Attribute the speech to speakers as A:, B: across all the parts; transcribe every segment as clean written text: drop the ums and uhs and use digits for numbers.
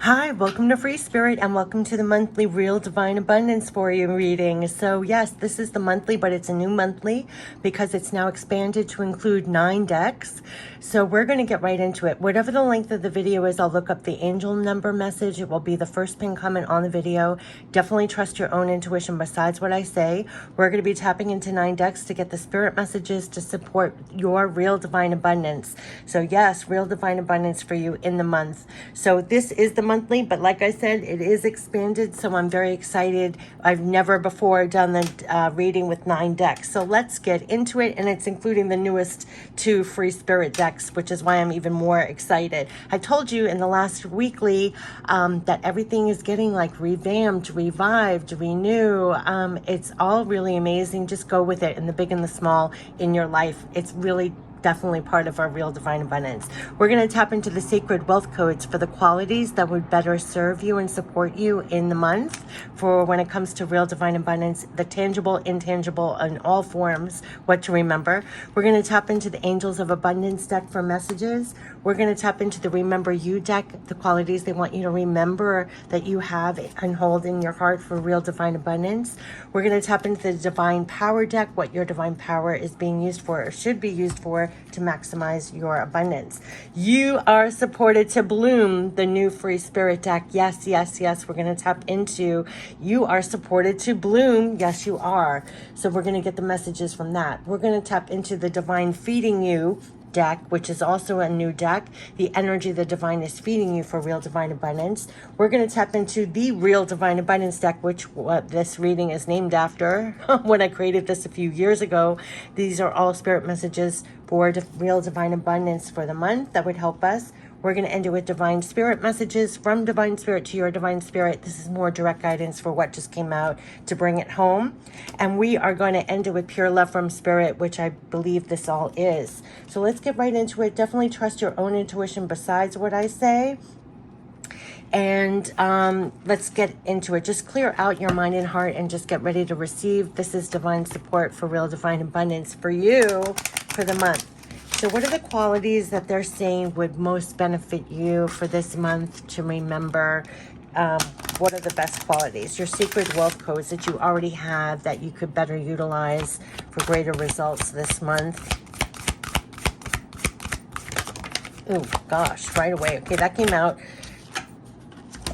A: Hi, welcome to Free Spirit and welcome to the monthly Real Divine Abundance for you reading. So yes, this is the monthly, but it's a new monthly because it's now expanded to include 9 decks. So we're going to get right into it. Whatever the length of the video is, I'll look up the angel number message. It will be the first pinned comment on the video. Definitely trust your own intuition besides what I say. We're going to be tapping into 9 decks to get the spirit messages to support your real divine abundance. So yes, real divine abundance for you in the month. So this is the monthly, but like I said, it is expanded, so I'm very excited. I've never before done the reading with 9 decks, so let's get into it. And it's including the newest 2 free spirit decks, which is why I'm even more excited. I told you in the last weekly that everything is getting like revamped, revived, renew. It's all really amazing. Just go with it in the big and the small in your life. It's really definitely part of our real divine abundance. We're going to tap into the sacred wealth codes for the qualities that would better serve you and support you in the month for when it comes to real divine abundance, the tangible, intangible, in all forms, what to remember. We're going to tap into the angels of abundance deck for messages. We're going to tap into the remember you deck, the qualities they want you to remember that you have and hold in your heart for real divine abundance. We're going to tap into the divine power deck, what your divine power is being used for or should be used for to maximize your abundance. You are supported to bloom, the new free spirit deck. Yes, yes, yes. We're going to tap into you are supported to bloom. Yes, you are. So we're going to get the messages from that. We're going to tap into the divine feeding you deck, which is also a new deck. The energy the divine is feeding you for real divine abundance. We're going to tap into the real divine abundance deck, which what this reading is named after when I created this a few years ago. These are all spirit messages for real divine abundance for the month that would help us. We're going to end it with divine spirit messages from divine spirit to your divine spirit. This is more direct guidance for what just came out to bring it home. And we are going to end it with pure love from spirit, which I believe this all is. So let's get right into it. Definitely trust your own intuition besides what I say. And let's get into it. Just clear out your mind and heart and just get ready to receive. This is divine support for real divine abundance for you for the month. So what are the qualities that they're saying would most benefit you for this month to remember? What are the best qualities? Your secret wealth codes that you already have that you could better utilize for greater results this month. Oh, gosh, right away. Okay, that came out.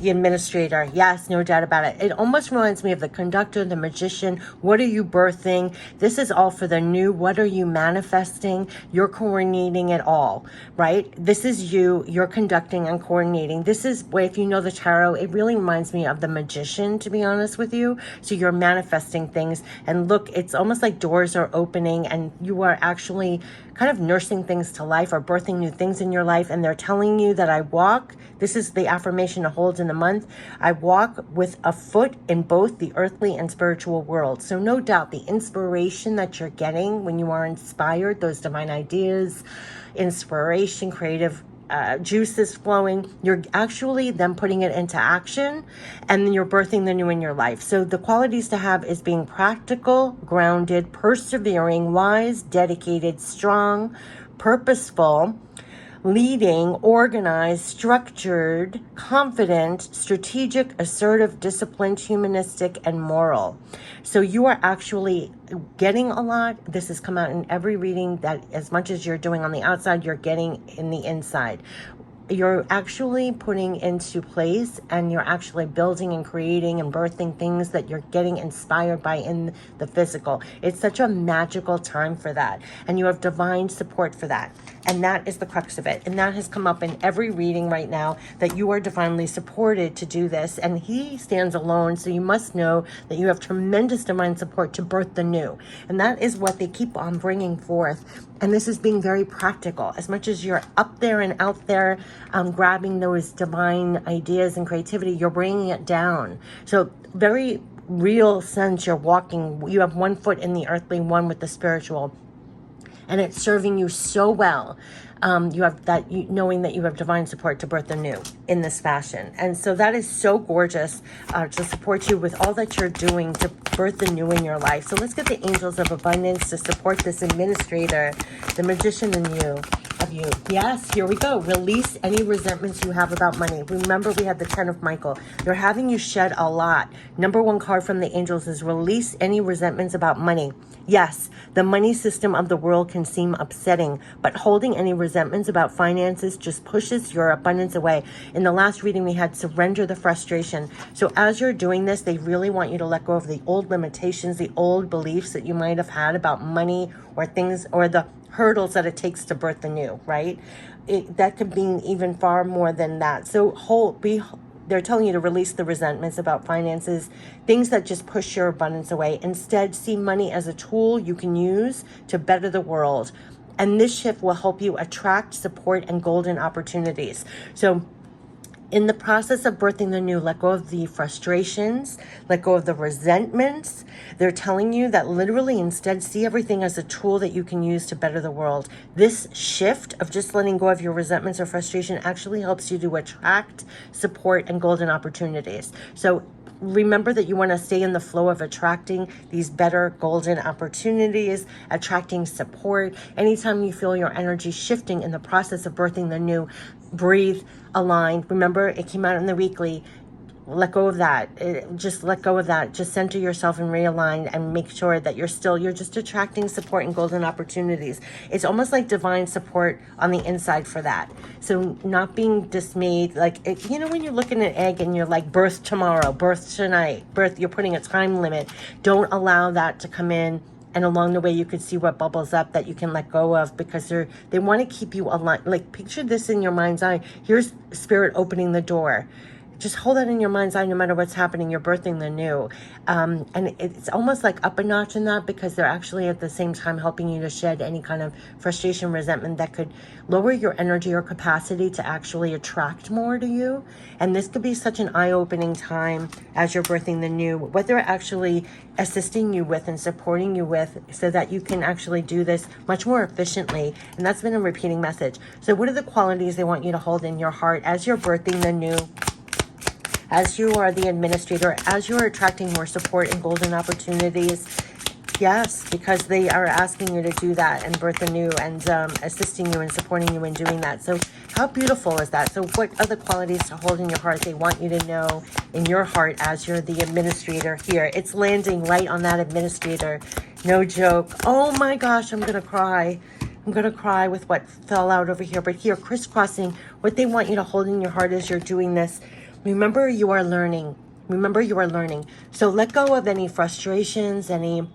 A: The administrator, yes, no doubt about it. It almost reminds me of the conductor, the magician. What are you birthing? This is all for the new. What are you manifesting? You're coordinating it all, right? This is you. You're conducting and coordinating. This is, if you know the tarot, it really reminds me of the magician, to be honest with you. So you're manifesting things. And look, it's almost like doors are opening and you are actually kind of nursing things to life or birthing new things in your life. And they're telling you that I walk. This is the affirmation to hold in the month. I walk with a foot in both the earthly and spiritual world. So no doubt the inspiration that you're getting when you are inspired, those divine ideas, inspiration, creative juices flowing, you're actually then putting it into action and then you're birthing the new in your life. So the qualities to have is being practical, grounded, persevering, wise, dedicated, strong, purposeful, leading, organized, structured, confident, strategic, assertive, disciplined, humanistic, and moral. So you are actually getting a lot. This has come out in every reading that as much as you're doing on the outside, you're getting in the inside. You're actually putting into place and you're actually building and creating and birthing things that you're getting inspired by in the physical. It's such a magical time for that. And you have divine support for that. And that is the crux of it. And that has come up in every reading right now, that you are divinely supported to do this. And he stands alone. So you must know that you have tremendous divine support to birth the new. And that is what they keep on bringing forth. And this is being very practical. As much as you're up there and out there grabbing those divine ideas and creativity, you're bringing it down. So very real sense you're walking. You have one foot in the earthly, one with the spiritual. And it's serving you so well. You have that, knowing that you have divine support to birth the new in this fashion. And so that is so gorgeous to support you with all that you're doing to birth the new in your life. So let's get the angels of abundance to support this administrator, the magician in you. of you. Yes, here we go. Release any resentments you have about money. Remember, we had the 10 of Michael. They're having you shed a lot. Number one card from the angels is release any resentments about money. Yes, the money system of the world can seem upsetting, but holding any resentments about finances just pushes your abundance away. In the last reading, we had surrender the frustration. So as you're doing this, they really want you to let go of the old limitations, the old beliefs that you might have had about money or things, or the hurdles that it takes to birth the new, right? That could mean even far more than that. So they're telling you to release the resentments about finances, things that just push your abundance away. Instead, see money as a tool you can use to better the world. And this shift will help you attract, support, and golden opportunities. So in the process of birthing the new, let go of the frustrations, let go of the resentments. They're telling you that literally instead see everything as a tool that you can use to better the world. This shift of just letting go of your resentments or frustration actually helps you to attract, support, and golden opportunities. So remember that you want to stay in the flow of attracting these better golden opportunities, attracting support. Anytime you feel your energy shifting in the process of birthing the new, breathe, align. Remember, it came out in the weekly. Let go of that. Just let go of that. Just center yourself and realign and make sure that you're just attracting support and golden opportunities. It's almost like divine support on the inside for that. So not being dismayed, when you're looking at an egg and you're like, birth tomorrow, birth tonight, you're putting a time limit. Don't allow that to come in. And along the way, you could see what bubbles up that you can let go of, because they want to keep you aligned. Like, picture this in your mind's eye. Here's spirit opening the door. Just hold that in your mind's eye no matter what's happening. You're birthing the new. And it's almost like up a notch in that, because they're actually at the same time helping you to shed any kind of frustration, resentment that could lower your energy or capacity to actually attract more to you. And this could be such an eye-opening time as you're birthing the new, what they're actually assisting you with and supporting you with, so that you can actually do this much more efficiently. And that's been a repeating message. So what are the qualities they want you to hold in your heart as you're birthing the new? As you are the administrator, as you are attracting more support and golden opportunities. Yes, because they are asking you to do that and birth anew, and assisting you and supporting you in doing that. So how beautiful is that? So what are the qualities to hold in your heart they want you to know in your heart as you're the administrator here? It's landing right on that administrator. No joke. Oh my gosh, I'm going to cry. I'm going to cry with what fell out over here. But here, crisscrossing, what they want you to hold in your heart as you're doing this. Remember, you are learning. Remember, you are learning. So let go of any frustrations, any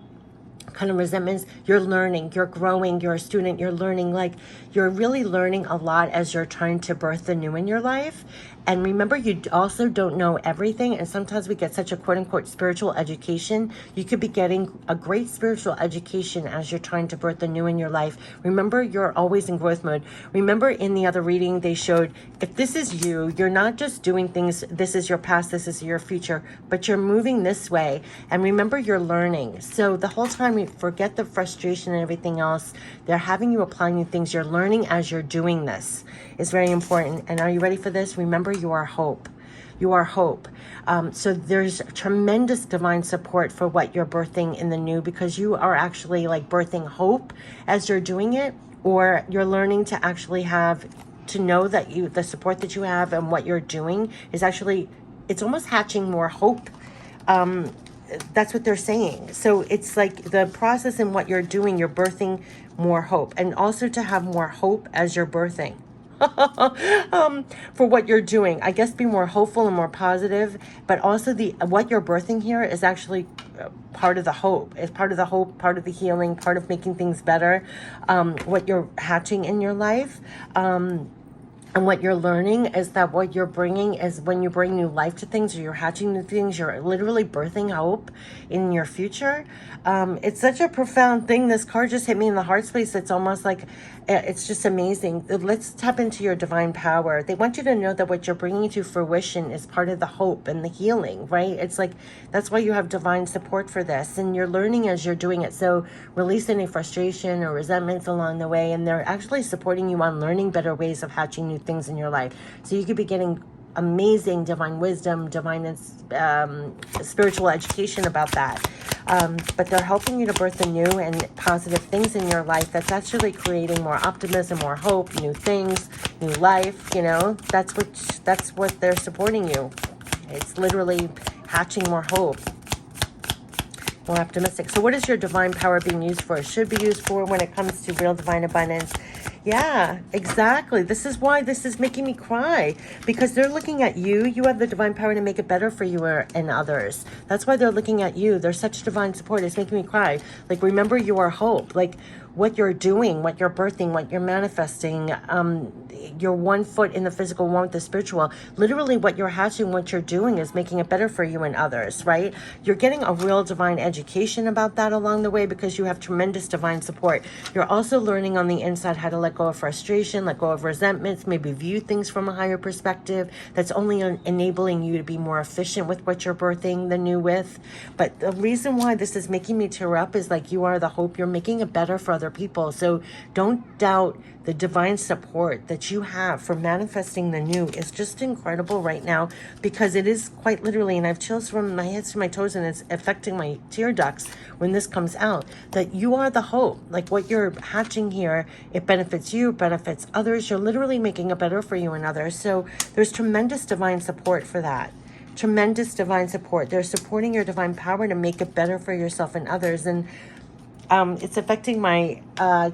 A: kind of resentments. You're learning, you're growing, you're a student, you're learning. Like, you're really learning a lot as you're trying to birth the new in your life. And remember, you also don't know everything. And sometimes we get such a quote unquote spiritual education. You could be getting a great spiritual education as you're trying to birth the new in your life. Remember, you're always in growth mode. Remember, in the other reading, they showed if this is you, you're not just doing things, this is your past, this is your future, but you're moving this way. And remember, you're learning. So the whole time, you forget the frustration and everything else. They're having you apply new things. You're learning as you're doing this. It's very important. And are you ready for this? Remember, you are hope. You are hope. So there's tremendous divine support for what you're birthing in the new, because you are actually like birthing hope as you're doing it, or you're learning to actually have to know that the support that you have and what you're doing is actually, it's almost hatching more hope. That's what they're saying. So it's like the process in what you're doing, you're birthing more hope, and also to have more hope as you're birthing. For what you're doing, I guess, be more hopeful and more positive, but also what you're birthing here is actually part of the hope. It's part of the hope, part of the healing, part of making things better. What you're hatching in your life, and what you're learning is that what you're bringing is, when you bring new life to things, or you're hatching new things, you're literally birthing hope in your future. It's such a profound thing. This card just hit me in the heart space. It's almost like, it's just amazing. Let's tap into your divine power. They want you to know that what you're bringing to fruition is part of the hope and the healing, right? It's like, that's why you have divine support for this, and you're learning as you're doing it. So release any frustration or resentments along the way, and they're actually supporting you on learning better ways of hatching new things in your life. So you could be getting amazing divine wisdom, divine spiritual education about that. But they're helping you to birth the new and positive things in your life that's actually creating more optimism, more hope, new things, new life, you know. That's what they're supporting you. It's literally hatching more hope, more optimistic. So what is your divine power being used for? It should be used for when it comes to real divine abundance. Yeah, exactly. This is why this is making me cry, because they're looking at you. You have the divine power to make it better for you and others. That's why they're looking at you. They're such divine support. It's making me cry. Like, remember, you are hope. Like, what you're doing, what you're birthing, what you're manifesting, you're 1 foot in the physical, 1 with the spiritual. Literally what you're hatching, what you're doing is making it better for you and others, right? You're getting a real divine education about that along the way because you have tremendous divine support. You're also learning on the inside how to let go of frustration, let go of resentments, maybe view things from a higher perspective. That's only enabling you to be more efficient with what you're birthing the new with. But the reason why this is making me tear up is like, you are the hope. You're making it better for other people. So don't doubt the divine support that you have for manifesting the new. Is just incredible right now, because it is quite literally, and I have chills from my head to my toes, and it's affecting my tear ducts when this comes out, that you are the hope. Like, what you're hatching here, it benefits you, benefits others. You're literally making it better for you and others. So there's tremendous divine support for that. Tremendous divine support. They're supporting your divine power to make it better for yourself and others. And it's affecting my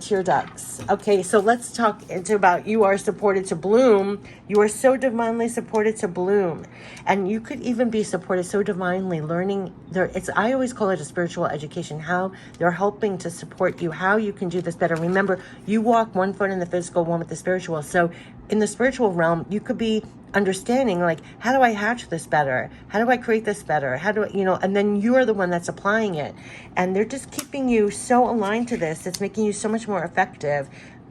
A: tear ducts. Okay, so let's talk about you are supported to bloom. You are so divinely supported to bloom. And you could even be supported so divinely, learning there. I always call it a spiritual education, how they're helping to support you, how you can do this better. Remember, you walk 1 foot in the physical, 1 with the spiritual. So in the spiritual realm, you could be understanding, like, how do I hatch this better? How do I create this better? How do I, and then you're the one that's applying it. And they're just keeping you so aligned to this. It's making you so much more effective.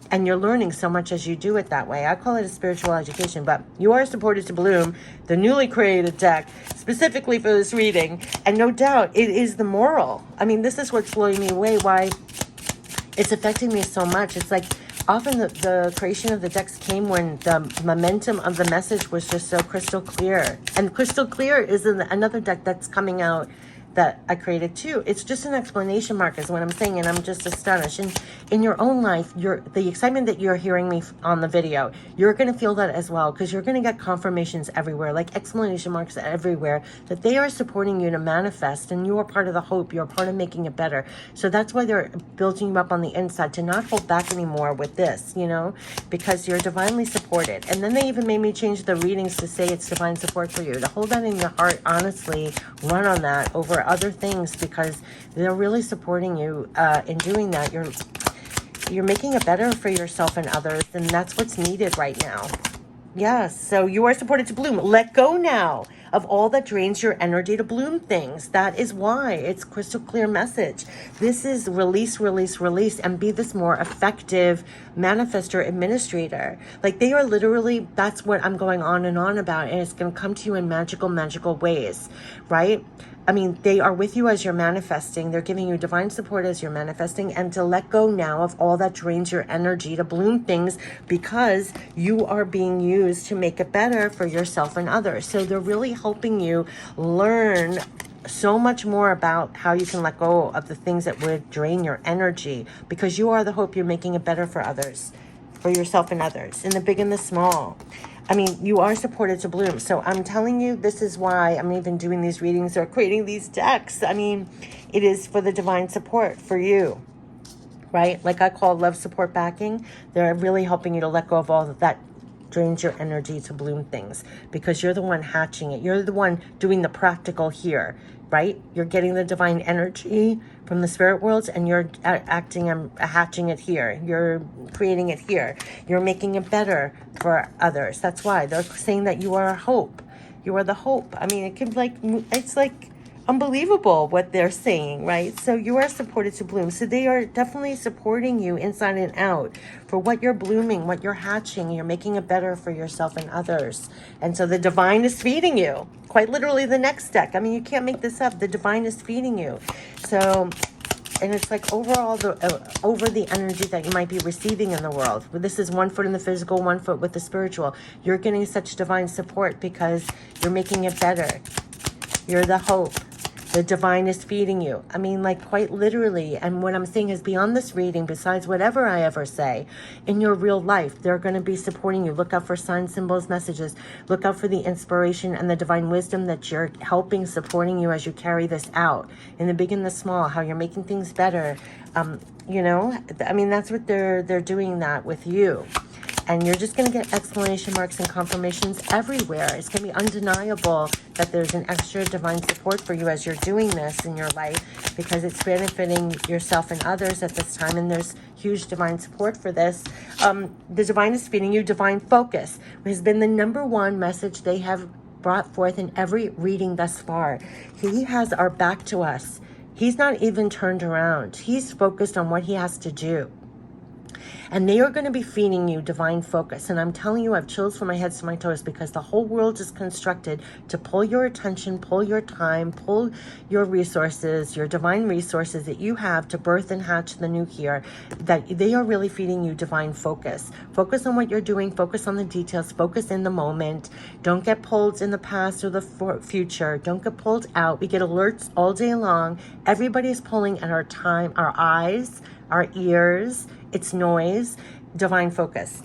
A: And you're learning so much as you do it that way. I call it a spiritual education, but you are supported to bloom, the newly created deck, specifically for this reading. And no doubt, it is the moral. I mean, this is what's blowing me away, why it's affecting me so much. It's like, often the creation of the decks came when the momentum of the message was just so crystal clear. And crystal clear is another deck that's coming out that I created too. It's just an exclamation mark is what I'm saying, and I'm just astonished. And in your own life, the excitement that you're hearing me on the video, you're going to feel that as well, because you're going to get confirmations everywhere, like exclamation marks everywhere, that they are supporting you to manifest, and you are part of the hope. You're part of making it better. So that's why they're building you up on the inside to not hold back anymore with this, because you're divinely supported. And then they even made me change the readings to say it's divine support for you, to hold that in your heart, honestly, run on that over other things, because they're really supporting you in doing that. You're making it better for yourself and others, and that's what's needed right now. Yes, so you are supported to bloom. Let go now of all that drains your energy to bloom things. That is why it's crystal clear message. This is release, release, release, and be this more effective manifester, administrator. Like, they are literally, that's what I'm going on and on about, and it's going to come to you in magical, magical ways, right? I mean, they are with you as you're manifesting. They're giving you divine support as you're manifesting, and to let go now of all that drains your energy to bloom things, because you are being used to make it better for yourself and others. So they're really helping you learn so much more about how you can let go of the things that would drain your energy, because you are the hope. You're making it better for others, for yourself and others, in the big and the small. I mean, you are supported to bloom. So I'm telling you, this is why I'm even doing these readings or creating these decks. I mean, it is for the divine support for you, right? Like I call love support backing. They're really helping you to let go of all of that drains your energy to bloom things, because you're the one hatching it. You're the one doing the practical here, right? You're getting the divine energy from the spirit worlds, and you're acting and hatching it here. You're creating it here. You're making it better for others. That's why they're saying that you are a hope. You are the hope. I mean, it's like unbelievable what they're saying, right? So you are supported to bloom. So they are definitely supporting you inside and out for what you're blooming, what you're hatching. You're making it better for yourself and others. And so the divine is feeding you. Quite literally, the next deck. I mean, you can't make this up. The divine is feeding you. So and it's like overall over the energy that you might be receiving in the world. This is 1 foot in the physical, 1 foot with the spiritual. You're getting such divine support because you're making it better. You're the hope. The divine is feeding you. I mean, like quite literally. And what I'm saying is beyond this reading, besides whatever I ever say, in your real life, they're going to be supporting you. Look out for signs, symbols, messages. Look out for the inspiration and the divine wisdom that you're helping, supporting you as you carry this out. In the big and the small, how you're making things better. You know, I mean, that's what they're doing that with you. And you're just going to get exclamation marks and confirmations everywhere. It's going to be undeniable that there's an extra divine support for you as you're doing this in your life, because it's benefiting yourself and others at this time. And there's huge divine support for this. The divine is feeding you divine focus, which has been the #1 message they have brought forth in every reading thus far. He has our back to us. He's not even turned around. He's focused on what he has to do. And they are going to be feeding you divine focus. And I'm telling you, I have chills from my head to my toes, because the whole world is constructed to pull your attention, pull your time, pull your resources, your divine resources that you have to birth and hatch the new here, that they are really feeding you divine focus. Focus on what you're doing. Focus on the details. Focus in the moment. Don't get pulled in the past or the future. Don't get pulled out. We get alerts all day long. Everybody's pulling at our time, our eyes, our ears. It's noise. Divine focus.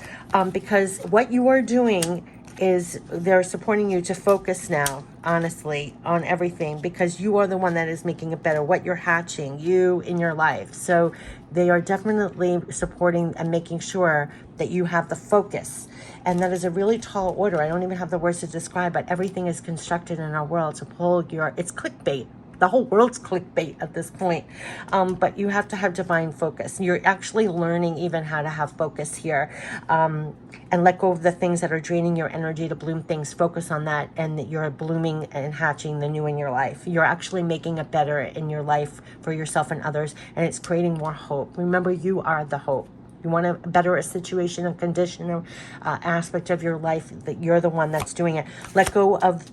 A: Because what you are doing is they're supporting you to focus now, honestly, on everything, because you are the one that is making it better. What you're hatching, you in your life. So they are definitely supporting and making sure that you have the focus. And that is a really tall order. I don't even have the words to describe, but everything is constructed in our world to pull your, it's clickbait. The whole world's clickbait at this point. But you have to have divine focus. You're actually learning even how to have focus here. And let go of the things that are draining your energy to bloom things. Focus on that, and that you're blooming and hatching the new in your life. You're actually making it better in your life for yourself and others. And it's creating more hope. Remember, you are the hope. You want to better a situation, a condition, or aspect of your life, that you're the one that's doing it. Let go of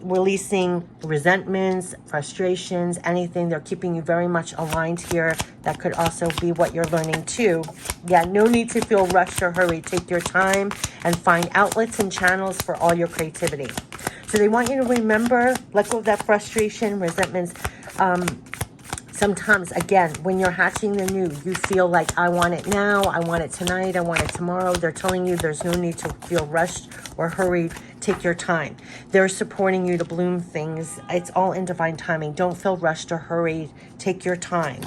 A: releasing resentments, frustrations, anything. They're keeping you very much aligned here. That could also be what you're learning too. Yeah, no need to feel rushed or hurried. Take your time and find outlets and channels for all your creativity. So they want you to remember, let go of that frustration, resentments. Sometimes, again, when you're hatching the new, you feel like, I want it now, I want it tonight, I want it tomorrow. They're telling you there's no need to feel rushed or hurried. Take your time. They're supporting you to bloom things. It's all in divine timing. Don't feel rushed or hurried. Take your time,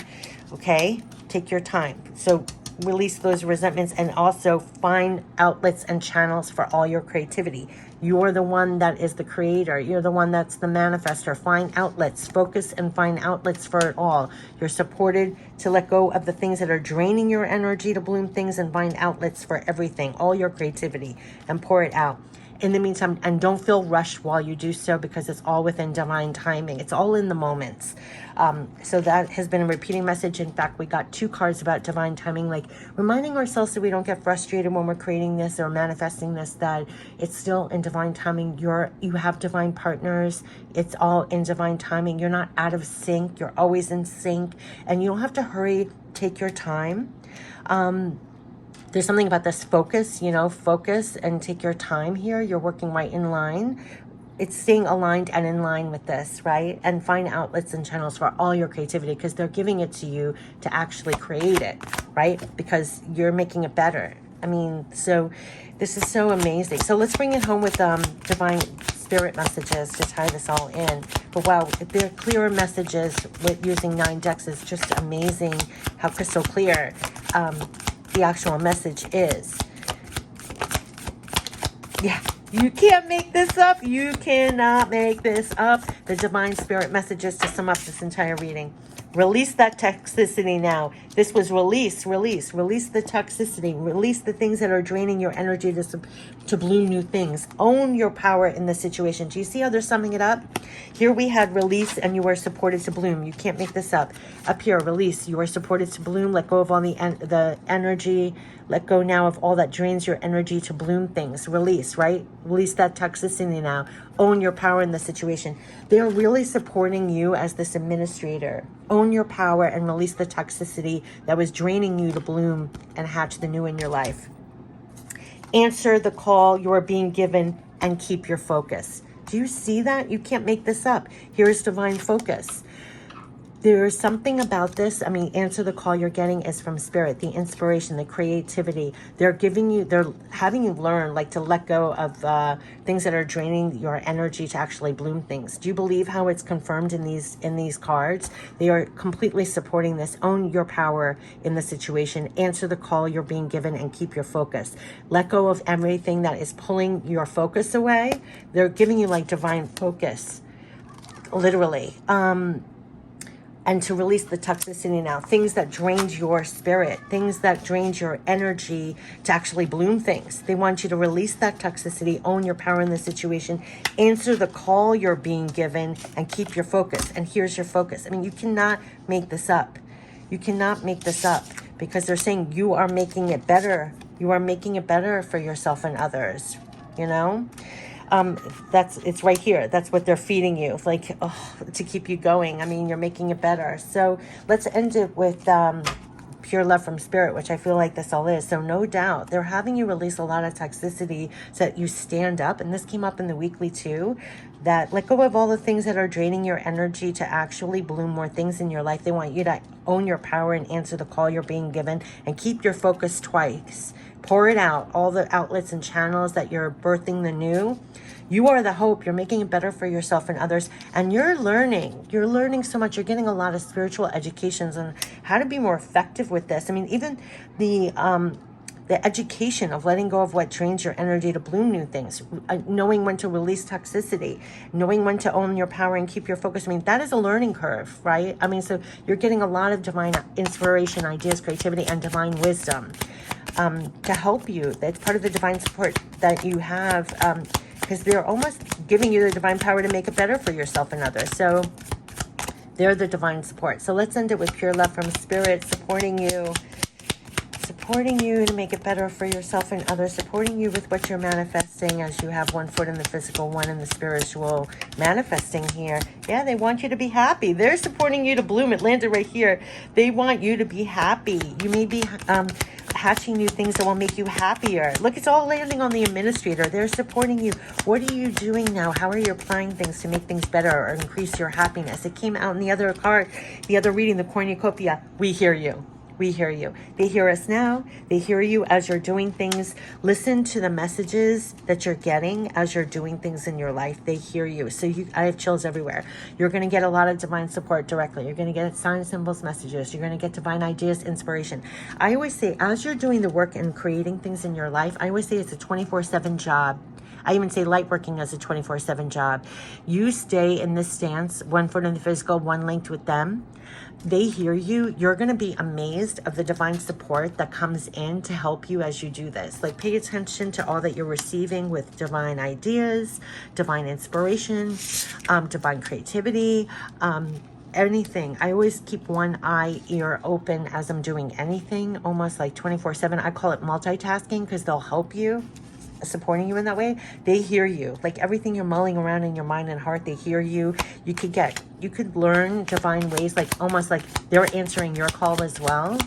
A: okay? Take your time. So release those resentments, and also find outlets and channels for all your creativity. You're the one that is the creator. You're the one that's the manifester. Find outlets. Focus and find outlets for it all. You're supported to let go of the things that are draining your energy to bloom things, and find outlets for everything, all your creativity, and pour it out. In the meantime, and don't feel rushed while you do so, because it's all within divine timing. It's all in the moments. So that has been a repeating message. In fact, we got 2 cards about divine timing, like reminding ourselves so we don't get frustrated when we're creating this or manifesting this, that it's still in divine timing. You have divine partners. It's all in divine timing. You're not out of sync. You're always in sync, and you don't have to hurry. Take your time. There's something about this focus, focus and take your time here. You're working right in line. It's staying aligned and in line with this, right? And find outlets and channels for all your creativity, because they're giving it to you to actually create it, right? Because you're making it better. I mean, so this is so amazing. So let's bring it home with divine spirit messages to tie this all in. But wow, they're clearer messages with using 9 decks. Is just amazing how crystal clear the actual message is. Yeah, you can't make this up. You cannot make this up. The divine spirit messages to sum up this entire reading. Release that toxicity now. This was release the toxicity. Release the things that are draining your energy to bloom new things. Own your power in the situation. Do you see how they're summing it up? Here we had release, and you are supported to bloom. You can't make this up. Up here, release. You are supported to bloom. Let go of all the energy. Let go now of all that drains your energy to bloom things. Release, right? Release that toxicity now. Own your power in the situation. They're really supporting you as this administrator. Own your power and release the toxicity that was draining you to bloom and hatch the new in your life. Answer the call you are being given and keep your focus. Do you see that? You can't make this up. Here's divine focus. There's something about this. I mean, answer the call you're getting is from spirit, the inspiration, the creativity. They're having you learn, like, to let go of things that are draining your energy to actually bloom things. Do you believe how it's confirmed in these cards? They are completely supporting this. Own your power in the situation. Answer the call you're being given and keep your focus. Let go of everything that is pulling your focus away. They're giving you like divine focus, literally. And to release the toxicity now, things that drained your spirit, things that drained your energy to actually bloom things. They want you to release that toxicity, own your power in the situation, answer the call you're being given, and keep your focus. And here's your focus. I mean, you cannot make this up. You cannot make this up, because they're saying you are making it better. You are making it better for yourself and others, you know? It's right here. That's what they're feeding you, like, to keep you going. I mean, you're making it better. So let's end it with pure love from spirit, which I feel like this all is. So no doubt they're having you release a lot of toxicity so that you stand up. And this came up in the weekly too, that let go of all the things that are draining your energy to actually bloom more things in your life. They want you to own your power and answer the call you're being given and keep your focus twice. Pour it out, all the outlets and channels that you're birthing the new. You are the hope. You're making it better for yourself and others. And you're learning so much. You're getting a lot of spiritual educations on how to be more effective with this. I mean, even the education of letting go of what drains your energy to bloom new things, knowing when to release toxicity, knowing when to own your power and keep your focus. I mean, that is a learning curve, right? I mean, so you're getting a lot of divine inspiration, ideas, creativity, and divine wisdom to help you. That's part of the divine support that you have, because they're almost giving you the divine power to make it better for yourself and others. So they're the divine support. So let's end it with pure love from spirit, supporting you to make it better for yourself and others, supporting you with what you're manifesting as you have one foot in the physical, one in the spiritual, manifesting here. Yeah, they want you to be happy. They're supporting you to bloom. It landed right here. They want you to be happy. You may be hatching new things that will make you happier. Look, it's all landing on the administrator. They're supporting you. What are you doing now? How are you applying things to make things better or increase your happiness? It came out in the other card, the other reading, the cornucopia. We hear you. We hear you. They hear us now. They hear you as you're doing things. Listen to the messages that you're getting as you're doing things in your life. They hear you. So I have chills everywhere. You're going to get a lot of divine support directly. You're going to get signs, symbols, messages. You're going to get divine ideas, inspiration. I always say, as you're doing the work and creating things in your life, I always say it's a 24/7 job. I even say light working as a 24/7 job. You stay in this stance, one foot in the physical, one linked with them. They hear you. You're going to be amazed of the divine support that comes in to help you as you do this. Like, pay attention to all that you're receiving with divine ideas, divine inspiration, divine creativity, anything. I always keep one eye, ear open as I'm doing anything, almost like 24/7. I call it multitasking because they'll help you, supporting you in that way. They hear you. Like, everything you're mulling around in your mind and heart, they hear you. You could learn divine ways, like almost like they're answering your call as well.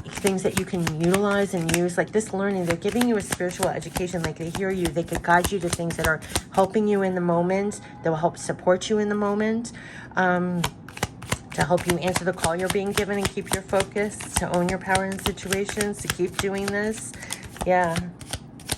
A: Things that you can utilize and use, like this learning, they're giving you a spiritual education. Like, they hear you. They could guide you to things that are helping you in the moment, that will help support you in the moment, to help you answer the call you're being given and keep your focus, to own your power in situations, to keep doing this.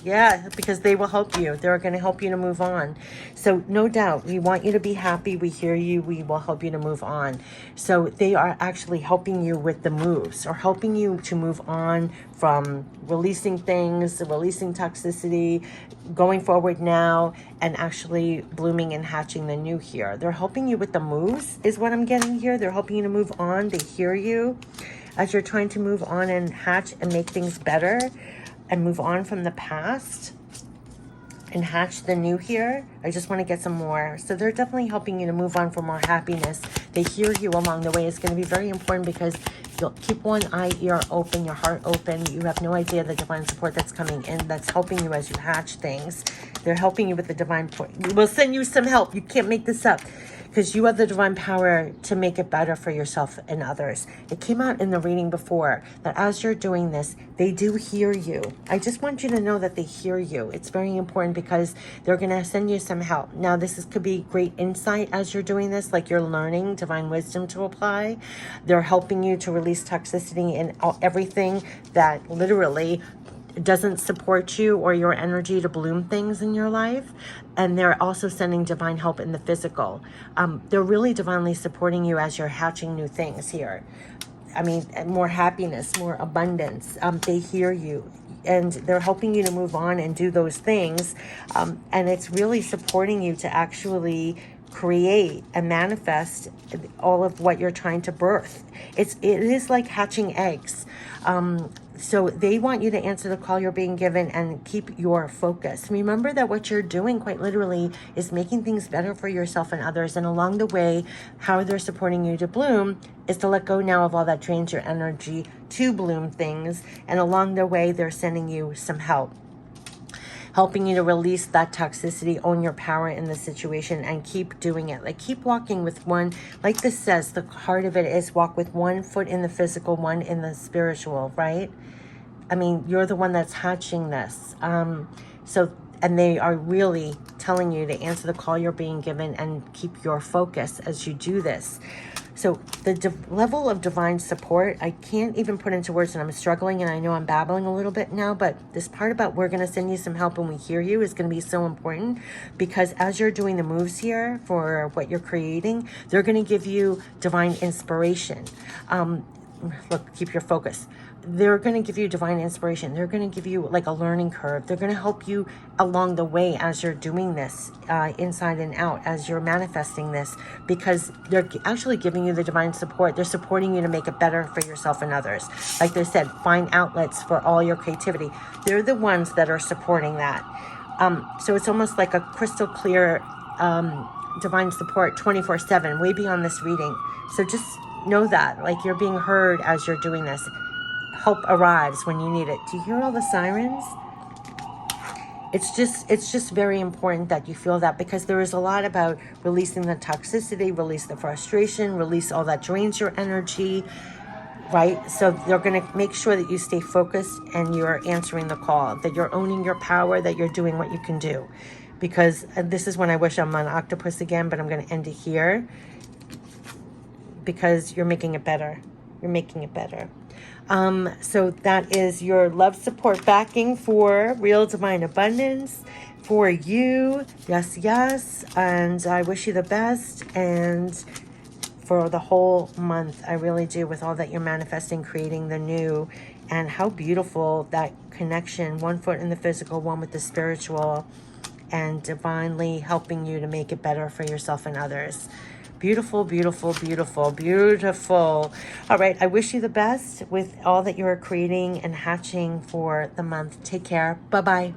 A: Yeah, because they will help you. They're going to help you to move on. So no doubt, we want you to be happy. We hear you. We will help you to move on. So they are actually helping you with the moves, or helping you to move on from releasing things, releasing toxicity, going forward now, and actually blooming and hatching the new here. They're helping you with the moves is what I'm getting here. They're helping you to move on. They hear you as you're trying to move on and hatch and make things better and move on from the past. and hatch the new here. I just want to get some more. So they're definitely helping you to move on for more happiness. They hear you along the way. It's going to be very important because you'll keep one eye, ear open, your heart open. You have no idea the divine support that's coming in, that's helping you as you hatch things. They're helping you with the divine point. We'll send you some help. You can't make this up, because you have the divine power to make it better for yourself and others. It came out in the reading before that as you're doing this, they do hear you. I just want you to know that they hear you. It's very important because they're going to send you some help. Now, could be great insight as you're doing this, like you're learning divine wisdom to apply. They're helping you to release toxicity and everything that literally doesn't support you or your energy to bloom things in your life. And they're also sending divine help in the physical. They're really divinely supporting you as you're hatching new things here. I mean, more happiness, more abundance. They hear you and they're helping you to move on and do those things. And it's really supporting you to actually create and manifest all of what you're trying to birth. It is like hatching eggs. So they want you to answer the call you're being given and keep your focus. Remember that what you're doing quite literally is making things better for yourself and others. And along the way, how they're supporting you to bloom is to let go now of all that drains your energy to bloom things. And along the way, they're sending you some help, helping you to release that toxicity, own your power in the situation, and keep doing it. Like, keep walking with one, like this says, the heart of it is walk with one foot in the physical, one in the spiritual, right? I mean, you're the one that's hatching this. And they are really telling you to answer the call you're being given and keep your focus as you do this. So the level of divine support, I can't even put into words, and I'm struggling, and I know I'm babbling a little bit now, but this part about we're going to send you some help and we hear you is going to be so important, because as you're doing the moves here for what you're creating, they're going to give you divine inspiration. Look, keep your focus. They're going to give you divine inspiration. They're going to give you like a learning curve. They're going to help you along the way as you're doing this, inside and out, as you're manifesting this, because they're actually giving you the divine support. They're supporting you to make it better for yourself and others. Like they said, find outlets for all your creativity. They're the ones that are supporting that. So it's almost like a crystal clear divine support 24/7, way beyond this reading. So just know that, like, you're being heard as you're doing this. Help arrives when you need it. Do you hear all the sirens? It's just very important that you feel that, because there is a lot about releasing the toxicity, release the frustration, release all that drains your energy, right? So they're going to make sure that you stay focused and you're answering the call, that you're owning your power, that you're doing what you can do. Because this is when I wish I'm on octopus again, but I'm going to end it here, because you're making it better. You're making it better. So that is your love support backing for Real Divine Abundance for you. Yes, yes. And I wish you the best. And for the whole month, I really do, with all that you're manifesting, creating the new. And how beautiful that connection, one foot in the physical, one with the spiritual, and divinely helping you to make it better for yourself and others. Beautiful, beautiful, beautiful, beautiful. All right, I wish you the best with all that you're creating and hatching for the month. Take care. Bye-bye.